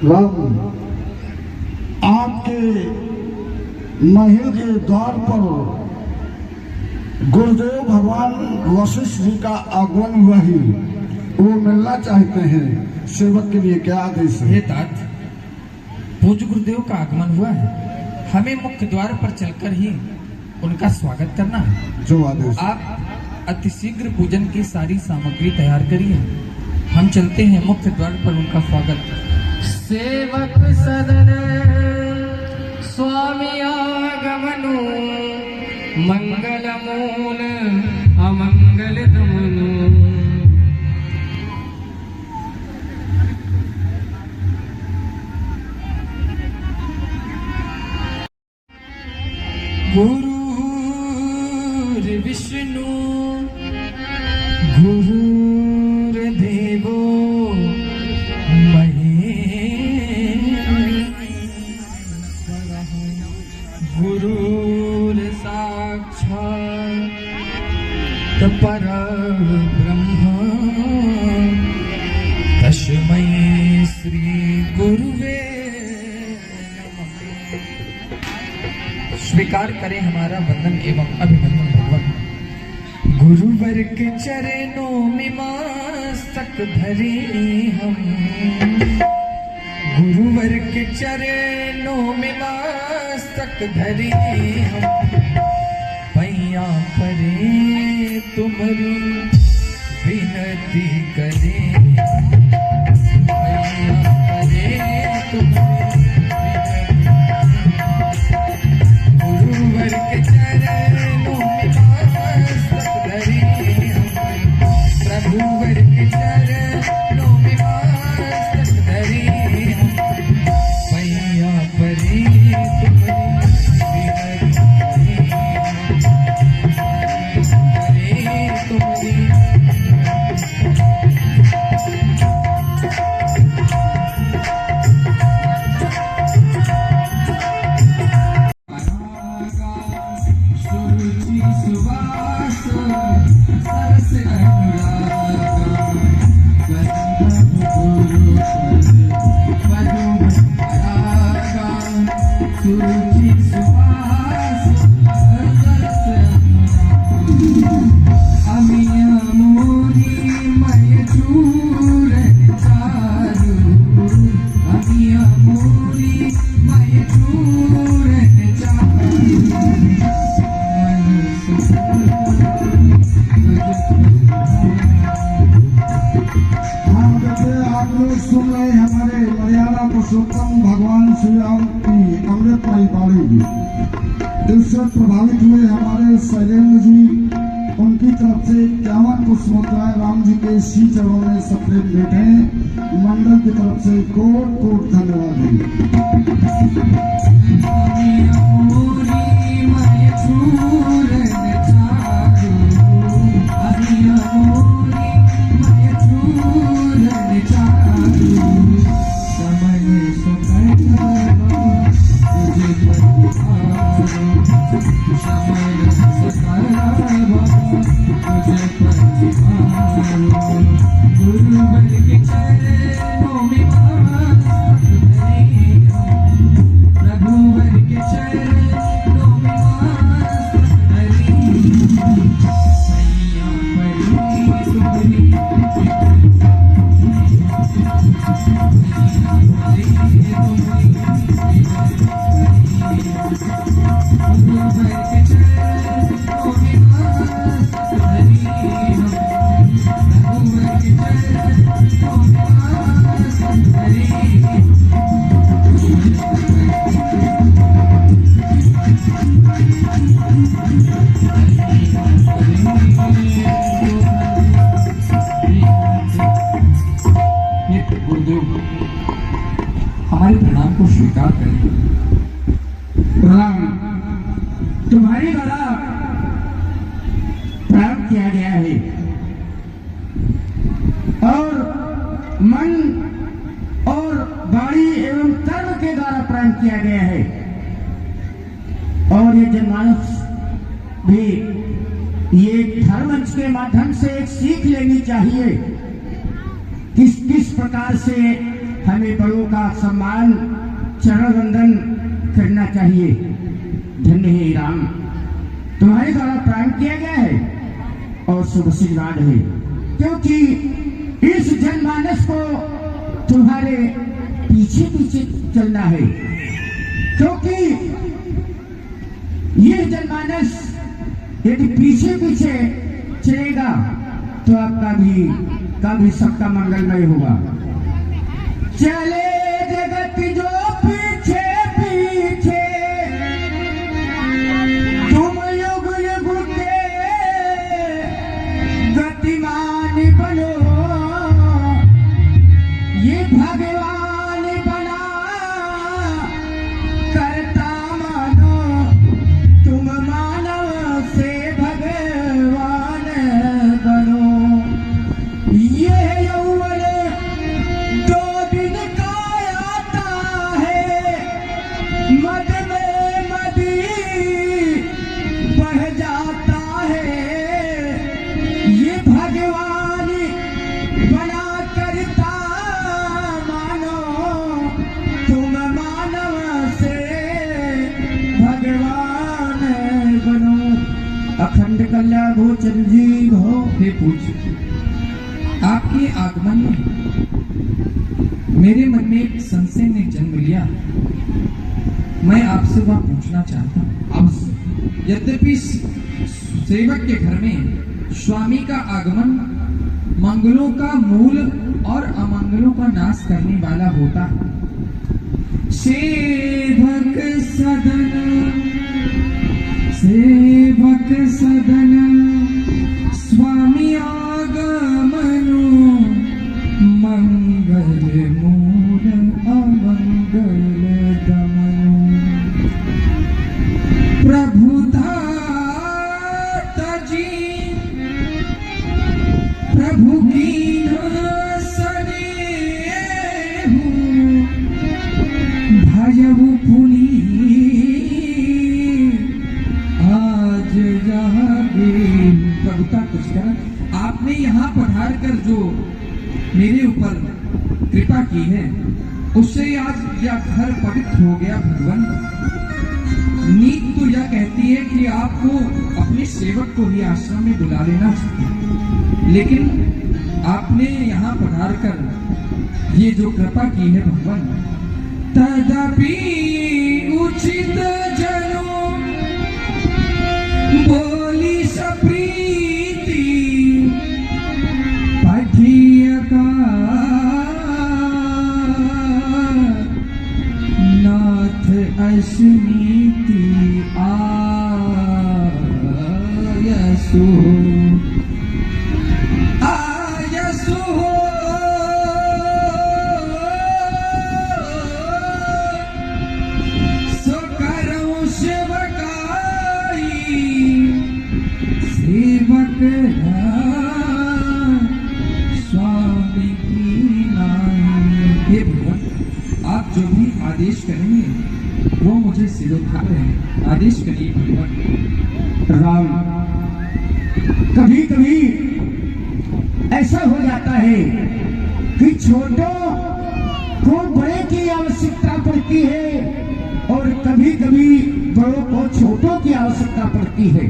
राम आपके महल के द्वार पर गुरुदेव भगवान वशिष्ठ जी का आगमन हुआ ही, वो मिलना चाहते हैं। सेवक के लिए क्या आदेश है? हे तात, पूज्य गुरुदेव का आगमन हुआ है, हमें मुख्य द्वार पर चलकर ही उनका स्वागत करना है। जो आदेश। आप अतिशीघ्र पूजन की सारी सामग्री तैयार करिए, हम चलते हैं मुख्य द्वार पर उनका स्वागत। सेवक सदन स्वामी आगमनु, मंगल मूल अमंगल दमनु। गुरुर्विष्णु गुरुर्देवो महेश्वरः, गुरुर्साक्षात् परब्रह्म, तस्मै श्री गुरुवे नमः। स्वीकार करें हमारा वंदन एवं अभिनंदन भगवान। गुरुवर के चरणों में मस्तक धरे हम, गुरुवर के चरणों में मस्तक धरे हम। पैया परे तुम्हारी विनती करें, पैया परे तुम्हारी गुरुवर के चरणों में मस्तक धरे हम, प्रभुवर के चरणों में मस्तक धरे हम। पैया परे तुम्हारी विनती भगवान श्री राम की अमृतमयी बाणी। इससे प्रभावित हुए हमारे शैलेंद्र जी, उनकी तरफ से 51 पुष्प मुद्राएं राम जी के श्री चरणों में सप्रेम भेंटे। मंडल की तरफ से कोट कोट धन्यवाद है। हमारे प्रणाम को स्वीकार करें। प्रणाम। तुम्हारे द्वारा प्राप्त किया गया है और मन और वाणी एवं कर्म के द्वारा प्राप्त किया गया है। और ये जनमानस भी ये धर्मंच के माध्यम से एक सीख लेनी चाहिए किस किस प्रकार से हमें हमें बड़ों का सम्मान चरण वंदन करना चाहिए। धन्य हे राम, तुम्हारे द्वारा प्राण किया गया है और शुभ आशीर्वाद है, क्योंकि इस जनमानस को तुम्हारे पीछे पीछे चलना है, क्योंकि ये जनमानस यदि पीछे पीछे चलेगा तो आपका भी सबका मंगलमय होगा। चले जगत जो पीछे पीछे, तुम युग युग के गतिमान बनो, ये भगवान बना करता मानो, तुम मानव से भगवान बनो। ये यौवन दो दिन का आता है, मद में मदी बढ़ जाता है, ये भगवान बना करता मानो, तुम मानव से भगवान बनो। अखंड कल्या गोचर जी हो। हे पूज्य, आपके आगमन में मेरे मन में एक संशय ने जन्म लिया। मैं आपसे वह पूछना चाहता हूँ। अब यद्यपि सेवक के घर में स्वामी का आगमन मंगलों का मूल और अमंगलों का नाश करने वाला होता है। सेवक सदन स्वामी आगमनु, मंगल मूल अमंगल दमनु। प्रभु दाता जी प्रभु की स्नेहु, भजहु पुनि आज जागे। प्रभुता कुछ कर, आपने यहाँ पधार कर जो मेरे ऊपर कृपा की है, उससे आज यह घर पवित्र हो गया। भगवान, नीत तो यह कहती है कि आपको अपने सेवक को ही आश्रम में बुला लेना चाहिए, लेकिन आपने यहाँ पधार कर ये जो कृपा की है भगवान, तदपि उचित जनो बोली सप्रीति, पठिय का नाथ अस्मीति आयसु सो करो सेवकाई, सेवक स्वामी की नाई। हे भगवान, आप जो भी आदेश करेंगे वो मुझे सिरोधार है। आदेश करिए भगवान। राम, कभी कभी ऐसा हो जाता है कि छोटों को बड़े की आवश्यकता पड़ती है और कभी कभी बड़ों को छोटों की आवश्यकता पड़ती है।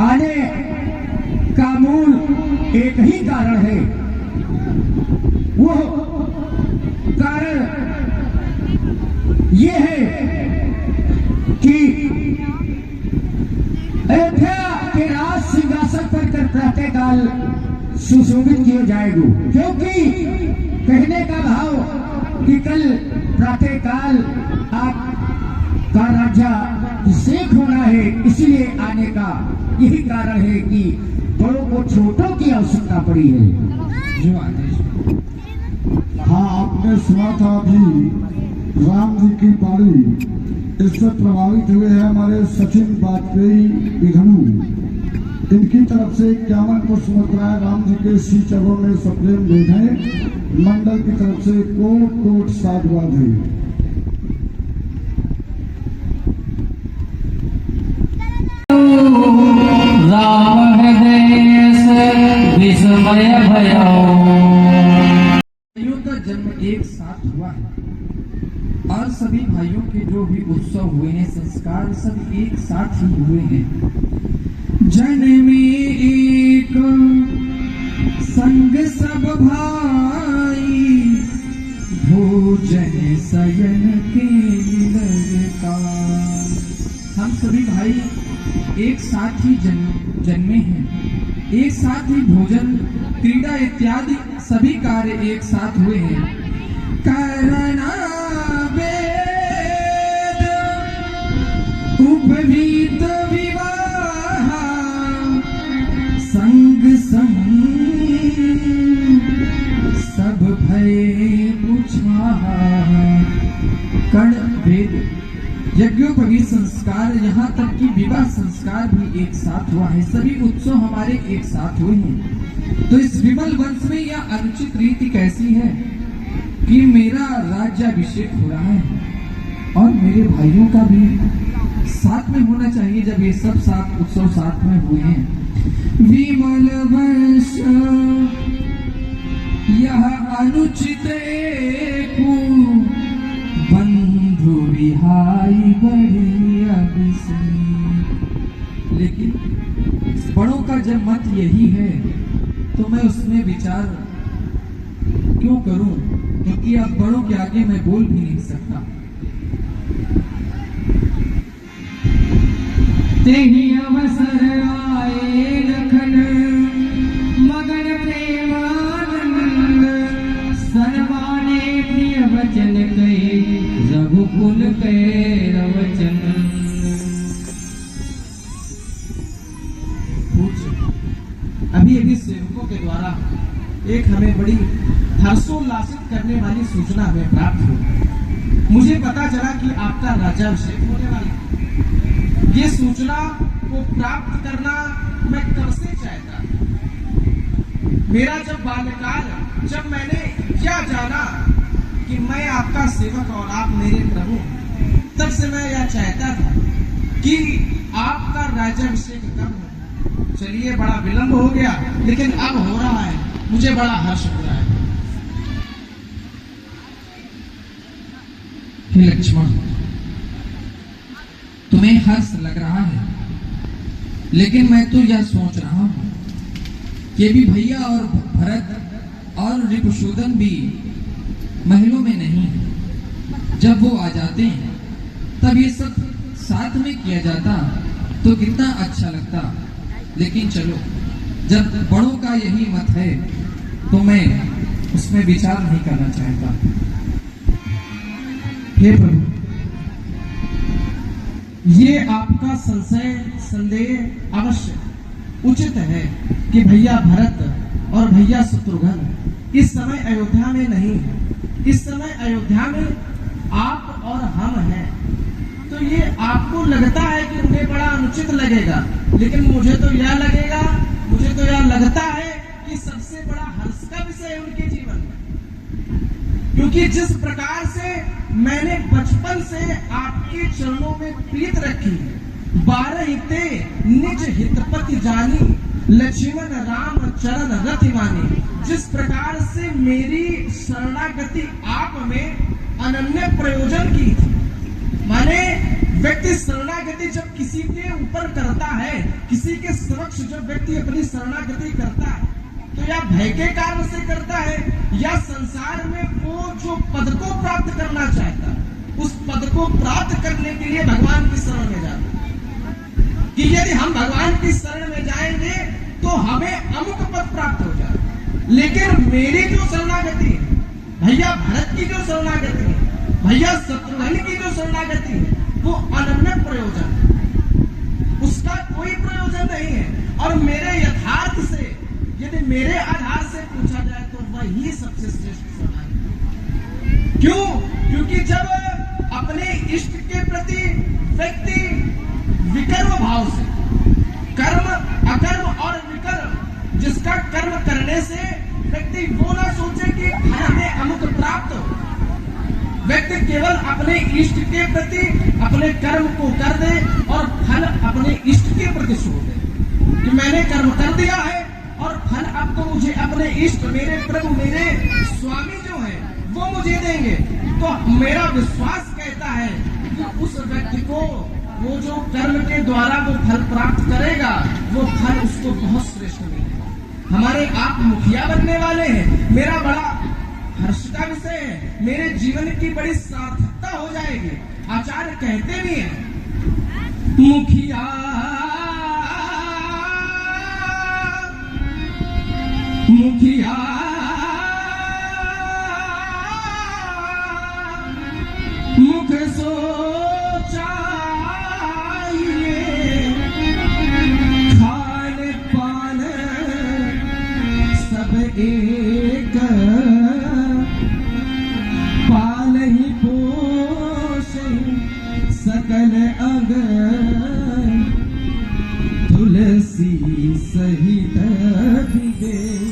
आने का मूल एक ही कारण है, वो कारण ये है कि अयोध्या के राज सिंहासन पर कर प्रातःकाल सुशोभित किए जाएंगे, क्योंकि कहने का भाव कि कल प्रातःकाल आपका राज्याभिषेक होना है, इसलिए आने का यही कारण है कि बड़ों को छोटों की आवश्यकता पड़ी है। जो आदेश। हाँ, आपने सुना था अभी राम जी की पारी, इससे प्रभावित हुए हैं हमारे सचिन वाजपेयी विघनु। इनकी तरफ से 51 पुष्पमुद्राएं राम जी के श्री चरणों में सप्रेम भेंट है। मंडल की तरफ से कोट कोट साधुवाद है। राम हृदय विस्मय भयो। एक साथ हुआ है और सभी भाइयों के जो भी उत्सव हुए हैं, संस्कार सब एक साथ ही हुए हैं। जन में एक संग सब भाई, भोजन सयन के लगता। हम सभी भाई एक साथ ही जन्मे हैं, एक साथ ही भोजन क्रीड़ा इत्यादि सभी कार्य एक साथ हुए हैं। करना वेद उपवीत विवाह, संग संग सब भय पूछा। कर्ण वेद यज्ञोपवीत संस्कार, यहाँ तक कि विवाह संस्कार भी एक साथ हुआ है। सभी उत्सव हमारे एक साथ हुए हैं। तो इस विमल वंश में यह अनुचित रीति कैसी है कि मेरा राज्याभिषेक हो रहा है और मेरे भाइयों का भी साथ में होना चाहिए जब ये सब साथ उत्सव साथ में हुए हैं। विमल वंश यह अनुचित एको, बंधु विहाई बढ़िया बिसरी। लेकिन बड़ों का जब मत यही है तो मैं उसमें विचार क्यों करूं, क्योंकि अब बड़ों के आगे मैं बोल भी नहीं सकता। तेहि अवसर आए लखन, मगन प्रेमानंद, सर्वाने प्रिय वचन कहे, रघुकुल कहे रवचन। अभी अभी सेवकों के द्वारा एक हमें बड़ी हर्षोल्लासित करने वाली सूचना हमें प्राप्त हुई। मुझे पता चला कि आपका राज्याभिषेक होने वाला है। ये सूचना को प्राप्त करना मैं कब से चाहता। मेरा जब बाल्यकाल, जब मैंने यह जाना कि मैं आपका सेवक और आप मेरे प्रभु, तब से मैं यह चाहता था कि आपका राज्याभिषेक कब हो। चलिए, बड़ा विलंब हो गया, लेकिन अब हो रहा है, मुझे बड़ा हर्ष हो रहा है। हे लक्ष्मण, तुम्हें हर्ष लग रहा है, लेकिन मैं तो यह सोच रहा हूं कि भी भैया और भरत और रिपुशूदन भी महलों में नहीं है। जब वो आ जाते हैं तब ये सब साथ में किया जाता तो कितना अच्छा लगता। लेकिन चलो, जब बड़ों का यही मत है तो मैं उसमें विचार नहीं करना चाहता। हे प्रभु, ये आपका संदेह अवश्य उचित है कि भैया भरत और भैया शत्रुघ्न इस समय अयोध्या में नहीं है। इस समय अयोध्या में आप और हम हैं। तो ये आपको लगता है कि उन्हें बड़ा अनुचित लगेगा, लेकिन मुझे तो यह लगता है कि सबसे बड़ा हर्ष का विषय है उनके जीवन में। क्योंकि जिस प्रकार से मैंने बचपन से आपके चरणों में प्रीत रखी, 12 हिते निज हितपति जानी, लक्ष्मण राम चरण रति मानी, जिस प्रकार से मेरी शरणागति आप में अनन्य प्रयोजन की थी। माने व्यक्ति शरणागति जब किसी के ऊपर करता है, किसी के समक्ष जब व्यक्ति अपनी शरणागति करता है, तो या भय के कारण से करता है या संसार में वो जो पद को प्राप्त करना चाहता है, उस पद को प्राप्त करने के लिए भगवान की शरण में जाता है कि यदि हम भगवान की शरण में जाएंगे तो हमें अमुक पद प्राप्त हो जाए। लेकिन मेरी जो शरणागति है, भैया भरत की जो शरणागति है, भैया शत्रुघ्न की जो शरणागति है, वो अनन्य प्रयोजन है, उसका कोई प्रयोजन नहीं है। और मेरे यथार्थ से यदि मेरे आधार से पूछा जाए तो वही सबसे श्रेष्ठ शरणागति। क्यों? क्योंकि जब अपने इष्ट के प्रति व्यक्ति विकर्म भाव से, कर्म अकर्म और विकर्म, जिसका कर्म करने से व्यक्ति वो ना सोचे कि हमें अमुक प्राप्त हो, व्यक्ति केवल अपने इष्ट के प्रति अपने कर्म को कर दे और फल अपने इष्ट के प्रति छोड़ दे कि मैंने कर्म कर दिया है और फल अब तो मुझे अपने इष्ट, मेरे प्रभु, मेरे स्वामी जो है वो मुझे देंगे। तो मेरा विश्वास कहता है कि उस व्यक्ति को वो जो कर्म के द्वारा वो फल प्राप्त करेगा, वो फल उसको बहुत श्रेष्ठ मिलेगा। हमारे आप मुखिया बनने वाले हैं, मेरा बड़ा हर्ष का विषय है, मेरे जीवन की बड़ी सार्थकता हो जाएगी। आचार्य कहते भी हैं, मुखिया मुखिया मुख सोचाइए, खान पान सब एक, पाल ही पोष सकल अंग, तुलसी सहित विवेक।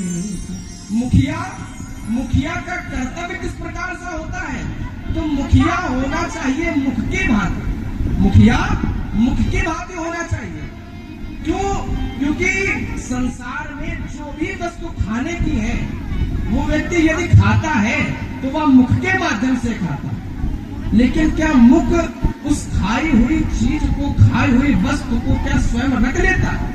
मुखिया का कर्तव्य किस प्रकार से होता है? तो मुखिया होना चाहिए मुख की भांति, मुखिया मुख की भांति होना चाहिए। क्यों? क्योंकि संसार में जो भी वस्तु खाने की है, वो व्यक्ति यदि खाता है तो वह मुख के माध्यम से खाता है। लेकिन क्या मुख उस खाई हुई चीज को, खाई हुई वस्तु को क्या स्वयं रख लेता है?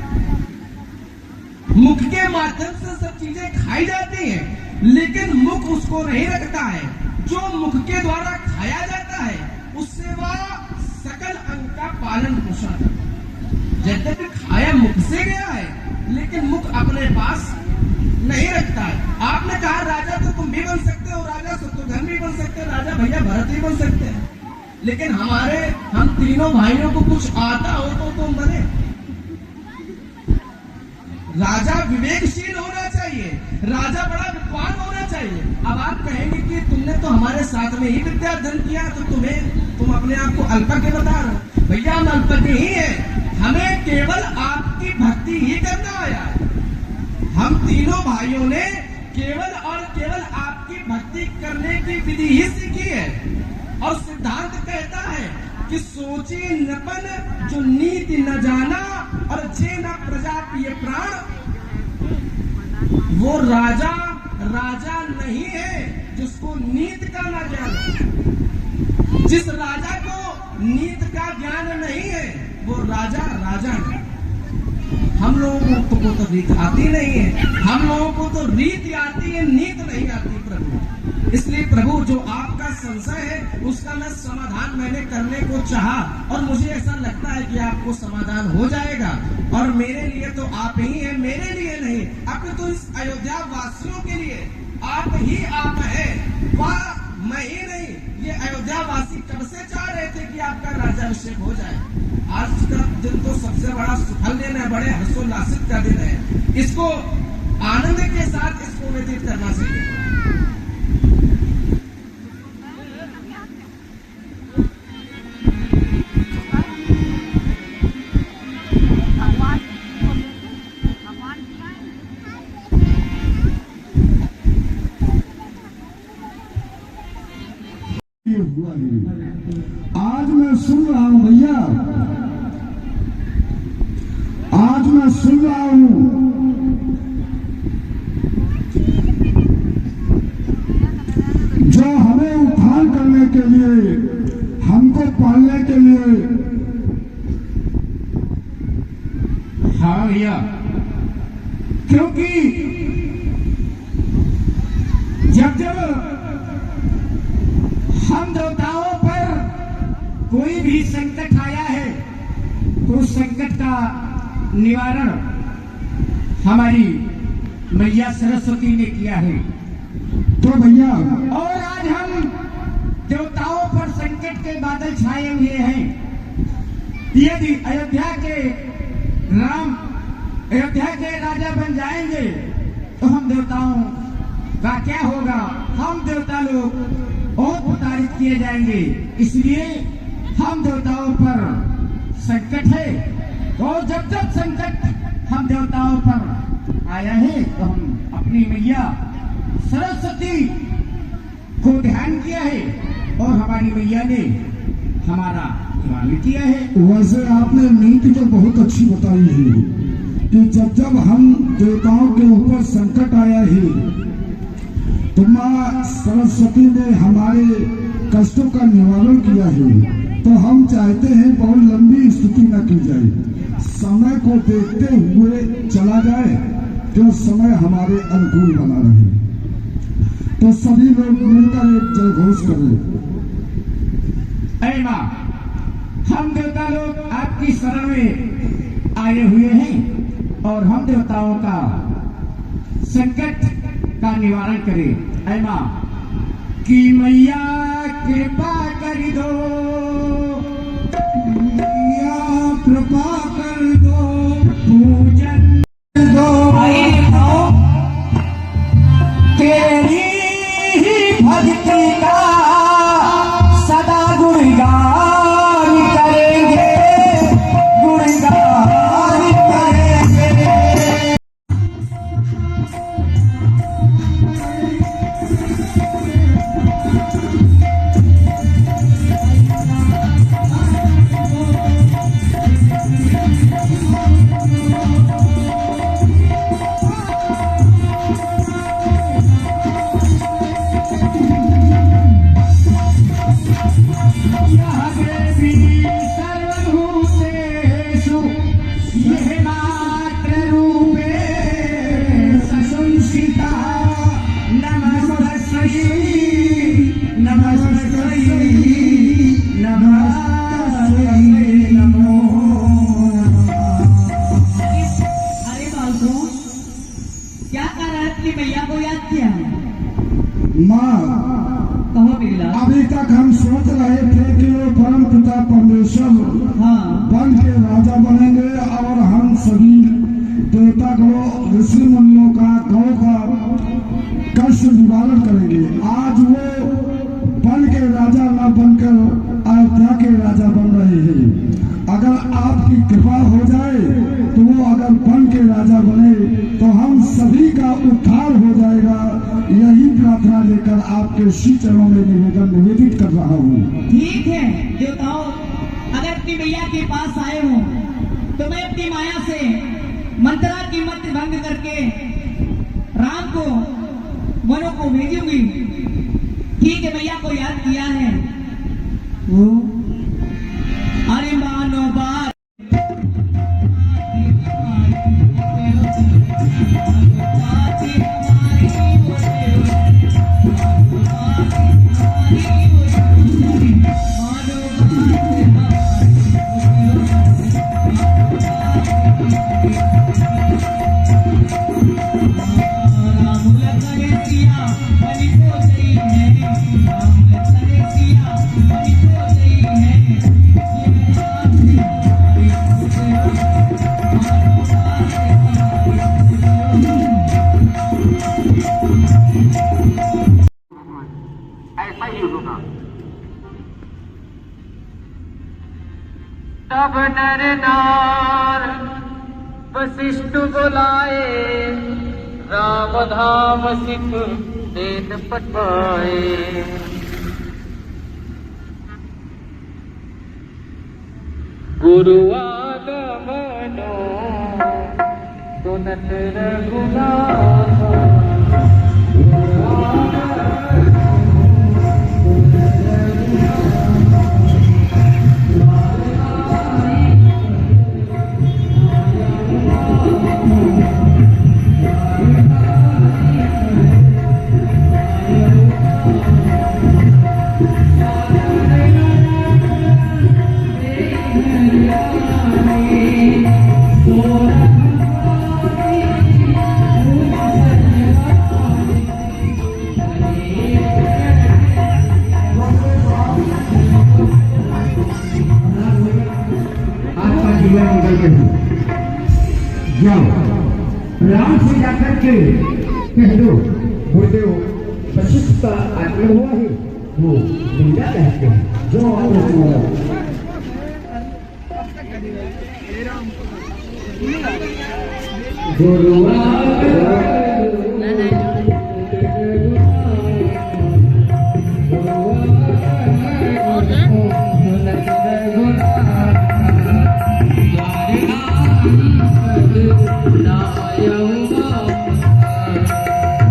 मुख के माध्यम से सब चीजें खाई जाती हैं, लेकिन मुख उसको नहीं रखता है। जो मुख के द्वारा खाया जाता है, उससे वह सकल अंग का पालन पोषण करता है। यद्यपि खाया मुख से गया है, लेकिन मुख अपने पास नहीं रखता है। आपने कहा राजा तो तुम भी बन सकते हो, राजा शत्रुघ्न भी बन सकते हो, राजा भैया भरत भी बन सकते हैं, लेकिन हम तीनों भाइयों को कुछ आता हो तो तुम बने। राजा विवेकशील होना चाहिए, राजा बड़ा विद्वान होना चाहिए। अब आप कहेंगे कि तुमने तो हमारे साथ में ही विद्या अध्ययन किया, तो तुम अपने आप को अल्पज्ञ बता रहे हो। भैया हम अल्पज्ञ ही हैं, हमें केवल आपकी भक्ति ही करना आया है। हम तीनों भाइयों ने केवल और केवल आपकी भक्ति करने की विधि ही सीखी है। और सिद्धांत कहता है कि सोची नपन जो नीति न जाना, और जे न प्रजा पिए प्राण, वो राजा नहीं है जिसको नीति का न ज्ञान। जिस राजा को नीति का ज्ञान नहीं है, वो राजा नहीं। हम लोगों को तो रीत आती नहीं है, हम लोगों को तो रीत आती है, नीत नहीं आती प्रभु। इसलिए प्रभु जो आपका संशय है उसका मैं समाधान मैंने करने को चाहा, और मुझे ऐसा लगता है कि आपको समाधान हो जाएगा। और मेरे लिए तो आप ही हैं, मेरे लिए नहीं, अब तो इस अयोध्या वासियों के लिए आप ही आप है, वह मैं ही नहीं। ये अयोध्या वासी कब से चाह रहे थे कि आपका राज्याभिषेक हो जाए। आज का दिन तो सबसे बड़ा सुफल दिन है, बड़े हर्षोल्लासित का दिन है। इसको आनंद के साथ इसको व्यतीत करना चाहिए। आज मैं सुन रहा हूं भैया, आज मैं सुन रहा हूं जो हमें उत्थान करने के लिए, हमको पालने के लिए। हाँ भैया, क्योंकि जब हम देवताओं पर कोई भी संकट आया है, तो उस संकट का निवारण हमारी मैया सरस्वती ने किया है। तो भैया, और आज हम देवताओं पर संकट के बादल छाए हुए हैं। यदि अयोध्या के राजा बन जाएंगे तो हम देवताओं का क्या होगा? हम देवता लोग बहुत प्रताड़ित किए जाएंगे। इसलिए हम देवताओं पर संकट है, और जब संकट हम देवताओं पर आया है तो हम अपनी मैया सरस्वती को ध्यान किया है, और हमारी मैया ने हमारा निवारण किया है। वैसे आपने नीति तो बहुत अच्छी बताई है कि जब हम देवताओं के ऊपर संकट आया है तो माँ सरस्वती ने हमारे कष्टों का निवारण किया है, तो हम चाहते हैं बहुत लंबी स्तुति न की जाए, समय को देखते हुए चला जाए, जो समय हमारे अनुकूल बना रहे। तो सभी लोग मिलकर एक जयघोष करें। ऐ मां, हम देवता लोग आपकी शरण में आए हुए हैं और हम देवताओं का संकट का निवारण करें। ऐ मां, कि मैया कृपा कर दो, मैया कृपा कर दो, पूजन दो तेरी ही भक्ति का सदा गुणगान करेंगे, गुणगान करेंगे। अभी तक हम सोच रहे थे कि वो परम पिता परमेश्वर बन के राजा बनेंगे और हम सभी देवता को, ऋषि मुनियों का, गौ का कष्ट निवारण करेंगे। आज वो बन के राजा न बनकर अयोध्या के राजा बन रहे हैं। अगर आपकी कृपा हो जाए तो वो अगर बन के राजा बने तो हम सभी का उद्धार हो जाएगा। यही प्रार्थना लेकर आपके श्री चरणों में निवेदित कर रहा हूँ। ठीक है देवताओं, अगर अपनी मैया के पास आए हो तो मैं अपनी माया से मंत्रा की मंत्र भंग करके राम को, वनों को भेजूंगी। ठीक है, मैया को याद किया है। अरे मानो बात तब नर नार वशिष्ठ बुलाए, राम धाम सिख देत पठवाए। गुरु आगमनो सुनत रघुनाथ, जाओ राम से जाकर के कह दो, गुरुदेव वशिष्ठ का आगमन हुआ है, वो विदा कहते हैं। जो गुरु